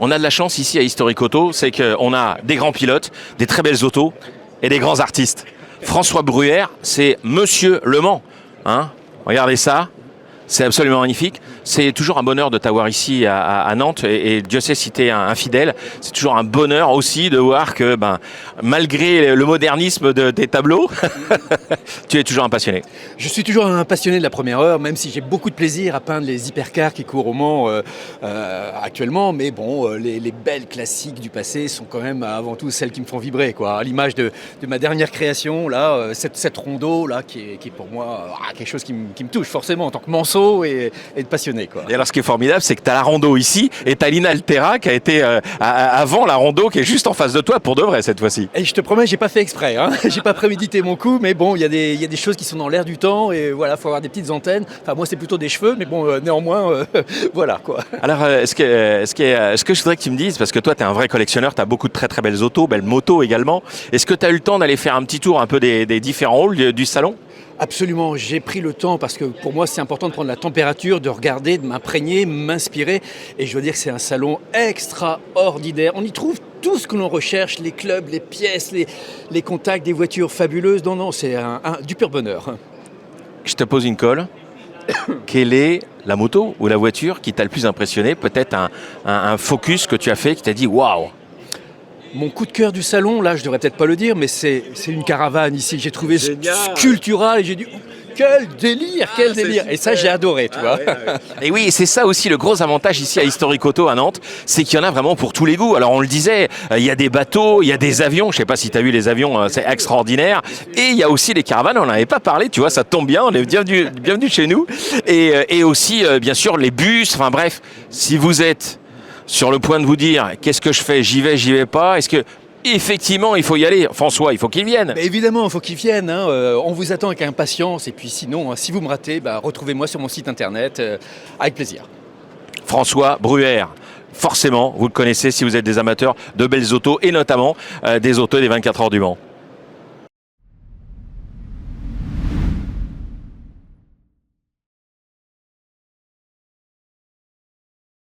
On a de la chance ici à Historic Auto, c'est qu'on a des grands pilotes, des très belles autos et des grands artistes. François Bruère, c'est Monsieur Le Mans. Hein, regardez ça. C'est absolument magnifique. C'est toujours un bonheur de t'avoir ici à Nantes et Dieu sait si tu es un fidèle. C'est toujours un bonheur aussi de voir que malgré le modernisme de tes tableaux, tu es toujours un passionné. Je suis toujours un passionné de la première heure, même si j'ai beaucoup de plaisir à peindre les hypercars qui courent au Mans actuellement. Mais bon, les belles classiques du passé sont quand même avant tout celles qui me font vibrer, quoi. À l'image de ma dernière création, là, cette rondeau là, qui est pour moi quelque chose qui me touche forcément en tant que manceau et de passionné, quoi. Et alors ce qui est formidable, c'est que tu as la rando ici et tu as l'Ina Altera qui a été avant la rando qui est juste en face de toi pour de vrai cette fois-ci. Et je te promets, j'ai pas fait exprès, hein. J'ai pas prémédité mon coup, mais bon, il y a des choses qui sont dans l'air du temps et voilà, faut avoir des petites antennes. Enfin, moi, c'est plutôt des cheveux, mais bon, néanmoins, voilà, quoi. Alors, ce que je voudrais que tu me dises, parce que toi, tu es un vrai collectionneur, tu as beaucoup de très très belles autos, belles motos également. Est-ce que tu as eu le temps d'aller faire un petit tour un peu des différents halls du salon ? Absolument, j'ai pris le temps parce que pour moi c'est important de prendre la température, de regarder, de m'imprégner, m'inspirer et je dois dire que c'est un salon extraordinaire. On y trouve tout ce que l'on recherche, les clubs, les pièces, les contacts, des voitures fabuleuses. Non, c'est du pur bonheur. Je te pose une colle. Quelle est la moto ou la voiture qui t'a le plus impressionné ? Peut-être un focus que tu as fait qui t'a dit waouh. Mon coup de cœur du salon, là, je devrais peut-être pas le dire, mais c'est une caravane ici. J'ai trouvé sculptural et j'ai dit quel délire, quel délire. Et ça, j'ai adoré, tu vois. Et oui, c'est ça aussi le gros avantage ici à Historic Auto à Nantes, c'est qu'il y en a vraiment pour tous les goûts. Alors on le disait, il y a des bateaux, il y a des avions. Je sais pas si tu as vu les avions, c'est extraordinaire. Et il y a aussi les caravanes. On n'en avait pas parlé, tu vois, ça tombe bien. On est bienvenue chez nous. Et aussi, bien sûr, les bus. Enfin bref, si vous êtes sur le point de vous dire qu'est-ce que je fais, j'y vais pas, est-ce que effectivement il faut y aller, François, il faut qu'il vienne. Mais évidemment, il faut qu'il vienne, hein. On vous attend avec impatience et puis sinon, hein, si vous me ratez, retrouvez-moi sur mon site internet avec plaisir. François Bruère, forcément vous le connaissez si vous êtes des amateurs de belles autos et notamment des autos des 24 heures du Mans.